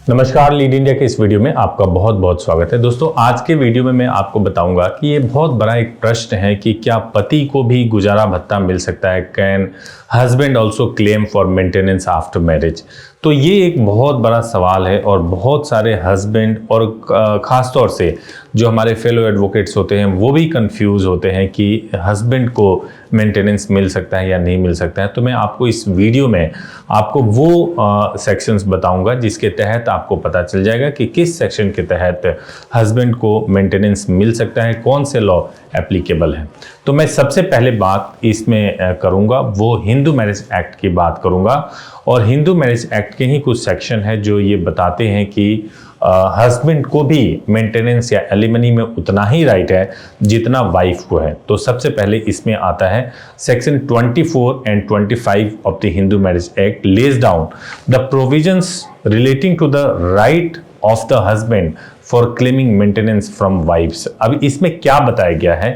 नमस्कार, lead India के इस वीडियो में आपका बहुत बहुत स्वागत है। दोस्तों, आज के वीडियो में मैं आपको बताऊंगा कि ये बहुत बड़ा एक प्रश्न है कि क्या पति को भी गुजारा भत्ता मिल सकता है। Can husband also claim for maintenance after marriage. तो ये एक बहुत बड़ा सवाल है और बहुत सारे हस्बैंड और ख़ास तौर से जो हमारे फेलो एडवोकेट्स होते हैं वो भी कंफ्यूज होते हैं कि हस्बैंड को मेंटेनेंस मिल सकता है या नहीं मिल सकता है। तो मैं आपको इस वीडियो में आपको वो सेक्शंस बताऊंगा जिसके तहत आपको पता चल जाएगा कि किस सेक्शन के तहत हस्बैंड को मेंटेनेंस मिल सकता है, कौन से लॉ एप्लीकेबल है। तो मैं सबसे पहले बात इसमें करूंगा वो हिंदू मैरिज एक्ट की बात करूंगा। और हिंदू मैरिज एक्ट के ही कुछ सेक्शन है जो ये बताते हैं कि हस्बैंड को भी मेंटेनेंस या एलिमनी में उतना ही राइट है जितना वाइफ को है। तो सबसे पहले इसमें आता है section 24 and 25 of the Hindu Marriage Act lays down the provisions relating to the right of the husband for claiming maintenance from wife's. अब इसमें क्या बताया गया है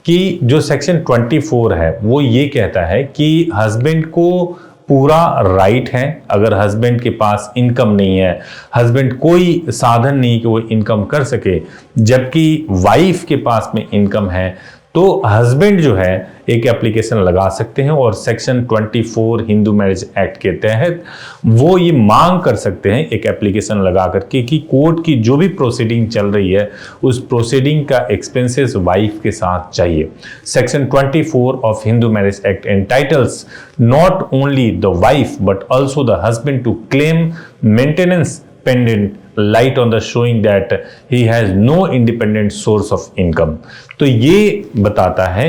कि जो सेक्शन 24 है वो ये कहता है कि हस्बैंड को पूरा राइट है, अगर हस्बैंड के पास इनकम नहीं है, हस्बैंड कोई साधन नहीं कि वो इनकम कर सके, जबकि वाइफ के पास में इनकम है, तो हस्बैंड जो है एक एप्लीकेशन लगा सकते हैं और सेक्शन 24 हिंदू मैरिज एक्ट के तहत वो ये मांग कर सकते हैं एक एप्लीकेशन लगा करके कि कोर्ट की जो भी प्रोसीडिंग चल रही है उस प्रोसीडिंग का एक्सपेंसेस वाइफ के साथ चाहिए। Section 24 of Hindu Marriage Act entitles not only the wife but also the husband to claim maintenance pendant light on the showing that he has no independent source of income। तो ये बताता है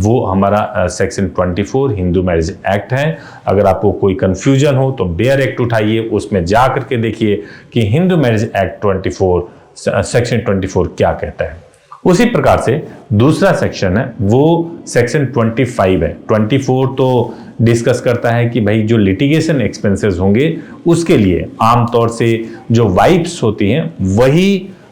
वो हमारा section 24 Hindu Marriage act है। अगर आपको कोई कंफ्यूजन हो तो बेयर एक्ट उठाइए, उसमें जा करके देखिए कि हिंदू मैरिज एक्ट 24 सेक्शन 24 क्या कहता है। उसी प्रकार से दूसरा सेक्शन है वो सेक्शन 25 है। 24 तो डिस्कस करता है कि भाई जो लिटिगेशन एक्सपेंसेस होंगे उसके लिए आमतौर से जो वाइफ्स होती हैं वही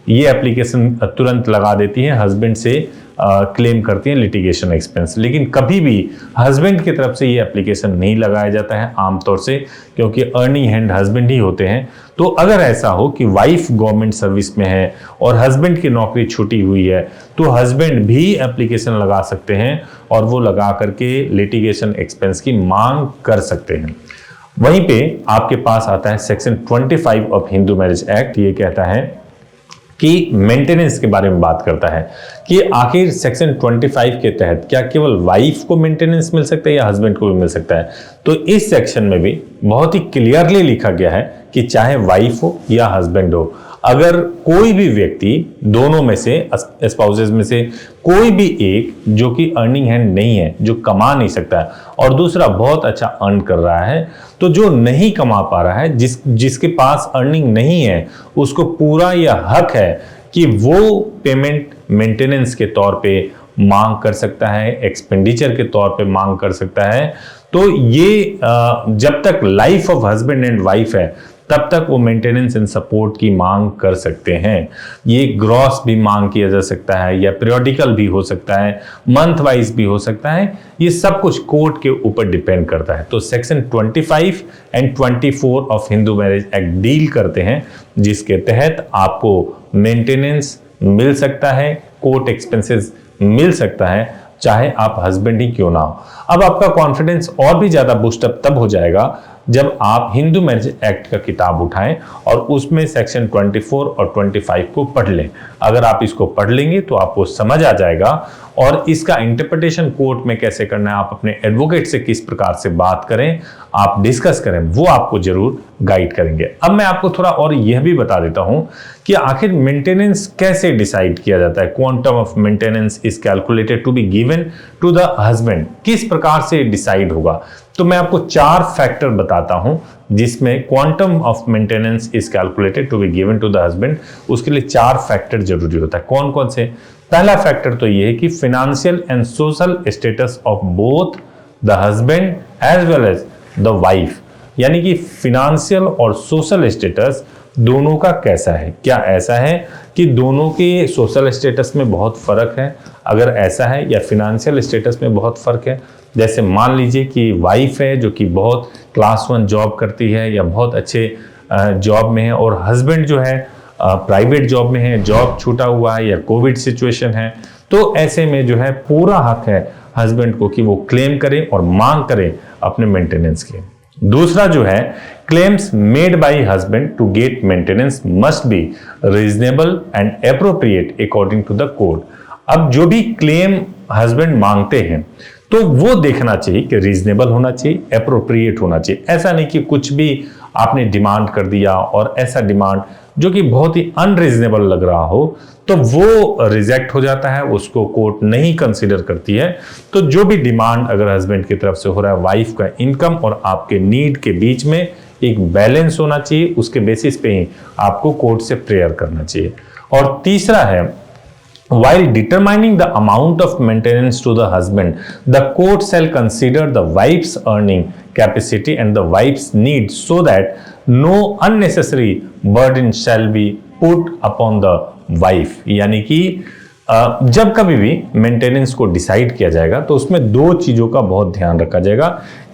ये एप्लीकेशन तुरंत लगा देती हैं, हस्बैंड से क्लेम करती हैं लिटिगेशन एक्सपेंस। लेकिन कभी भी हस्बैंड की तरफ से ये एप्लीकेशन नहीं लगाया जाता है आमतौर से, क्योंकि अर्निंग हैंड हस्बैंड ही होते हैं। तो अगर ऐसा हो कि वाइफ गवर्नमेंट सर्विस में है और हस्बैंड की नौकरी छूटी हुई है तो हस्बैंड भी एप्लीकेशन लगा सकते हैं और वो लगा करके लिटिगेशन एक्सपेंस की मांग कर सकते हैं। वहीं पे आपके पास आता है section 25 of Hindu Marriage act. ये कहता है कि मेंटेनेंस के बारे में बात करता है कि आखिर सेक्शन 25 के तहत क्या केवल वाइफ को मेंटेनेंस मिल सकता है या हस्बैंड को भी मिल सकता है। तो इस सेक्शन में भी बहुत ही क्लियरली लिखा गया है कि चाहे वाइफ हो या हस्बैंड हो, अगर कोई भी व्यक्ति दोनों में से स्पाउसेस में से कोई भी एक जो कि अर्निंग हैंड नहीं है, जो कमा नहीं सकता है, और दूसरा बहुत अच्छा अर्न कर रहा है, तो जो नहीं कमा पा रहा है, जिसके पास अर्निंग नहीं है, उसको पूरा यह हक है कि वो पेमेंट मेंटेनेंस के तौर पे मांग कर सकता है, एक्सपेंडिचर के तौर पे मांग कर सकता है। तो ये जब तक life of husband and wife है तब तक वो मेंटेनेंस एंड सपोर्ट की मांग कर सकते हैं। ये ग्रॉस भी मांग किया जा सकता है या पीरियोडिकल भी हो सकता है, मंथ वाइज भी हो सकता है। ये सब कुछ कोर्ट के ऊपर डिपेंड करता है। तो section 25 and 24 of Hindu Marriage act deal करते हैं जिसके तहत आपको मेंटेनेंस मिल सकता है, कोर्ट एक्सपेंसेस मिल सकता है, चाहे आप हस्बैंड ही क्यों ना हो। अब आपका कॉन्फिडेंस और भी ज्यादा बूस्टअप तब हो जाएगा जब आप हिंदू मैरिज एक्ट का किताब उठाएं और उसमें सेक्शन 24 और 25 को पढ़ लें। अगर आप इसको पढ़ लेंगे तो आपको समझ आ जाएगा और इसका इंटरप्रिटेशन कोर्ट में कैसे करना है, आप अपने एडवोकेट से किस प्रकार से बात करें, आप डिस्कस करें, वो आपको जरूर गाइड करेंगे। अब मैं आपको थोड़ा और यह भी बता देता हूं कि आखिर मेंटेनेंस कैसे डिसाइड किया जाता है। Quantum of maintenance is calculated to be given to the husband. किस प्रकार से डिसाइड होगा, तो मैं आपको 4 फैक्टर बताता हूं जिसमें quantum of maintenance is calculated to be given to the husband. उसके लिए 4 फैक्टर जरूरी होता है। कौन कौन से? पहला फैक्टर तो ये है कि financial and social status of both the husband as well as the wife, यानी कि फाइनेंशियल और सोशल स्टेटस दोनों का कैसा है। क्या ऐसा है कि दोनों के सोशल स्टेटस में बहुत फर्क है? अगर ऐसा है या फाइनेंशियल स्टेटस में बहुत फर्क है, जैसे मान लीजिए कि वाइफ है जो कि बहुत क्लास 1 जॉब करती है या बहुत अच्छे जॉब में है और हस्बैंड जो है प्राइवेट जॉब में है, जॉब छूटा हुआ है या कोविड सिचुएशन है, तो ऐसे में जो है पूरा हक है हस्बैंड को कि वो क्लेम करे और मांग करे अपने मेंटेनेंस के। दूसरा जो है, claims made by husband to get maintenance must be reasonable and appropriate according to the code. अब जो भी क्लेम हस्बैंड मांगते हैं तो वो देखना चाहिए कि रीजनेबल होना चाहिए, एप्रोप्रिएट होना चाहिए। ऐसा नहीं कि कुछ भी आपने डिमांड कर दिया और ऐसा डिमांड जो कि बहुत ही अनरीजनेबल लग रहा हो तो वो रिजेक्ट हो जाता है, उसको कोर्ट नहीं कंसीडर करती है। तो जो भी डिमांड अगर हस्बैंड की तरफ से हो रहा है, वाइफ का इनकम और आपके नीड के बीच में एक बैलेंस होना चाहिए, उसके बेसिस पे ही आपको कोर्ट से प्रेयर करना चाहिए। और तीसरा है, while determining the amount of maintenance to the husband, the court shall consider the wife's earning capacity and the wife's needs so that no unnecessary burden shall be put upon the wife। यानी कि जब कभी भी maintenance को decide किया जाएगा तो उसमें दो चीजों का बहुत ध्यान रखा जाएगा।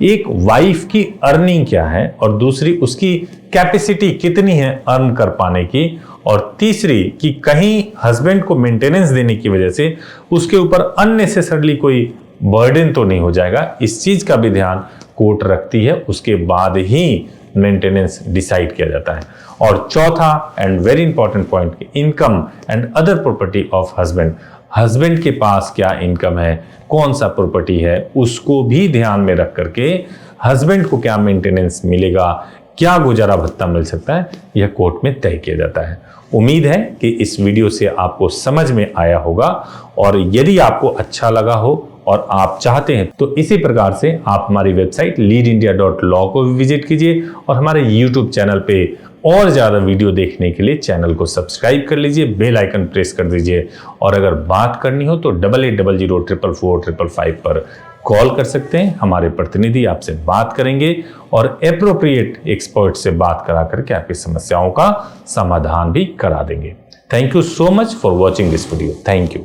एक, वाइफ की अर्निंग क्या है और दूसरी उसकी कैपेसिटी कितनी है अर्न कर पाने की, और तीसरी कि कहीं हस्बैंड को मेंटेनेंस देने की वजह से उसके ऊपर अननेसेसरली कोई बर्डन तो नहीं हो जाएगा। इस चीज का भी ध्यान कोर्ट रखती है, उसके बाद ही मेंटेनेंस डिसाइड किया जाता है। और चौथा and very important point, income and other property of husband. Husband के पास क्या इनकम है, कौन सा प्रॉपर्टी है, उसको भी ध्यान में रख करके हस्बैंड को क्या मेंटेनेंस मिलेगा, क्या गुजारा भत्ता मिल सकता है, यह कोर्ट में तय किया जाता है। उम्मीद है कि इस वीडियो से आपको समझ में आया होगा, और यदि आपको अच्छा लगा हो और आप चाहते हैं तो इसी प्रकार से आप हमारी वेबसाइट leadindia.law को भी विजिट कीजिए और हमारे YouTube चैनल पे और ज़्यादा वीडियो देखने के लिए चैनल को सब्सक्राइब कर लीजिए, बेल आइकन प्रेस कर दीजिए। और अगर बात करनी हो तो 8800444555 पर कॉल कर सकते हैं, हमारे प्रतिनिधि आपसे बात करेंगे और एप्रोप्रिएट एक्सपर्ट से बात करा करके आपकी समस्याओं का समाधान भी करा देंगे। Thank you so much for watching this video. Thank you.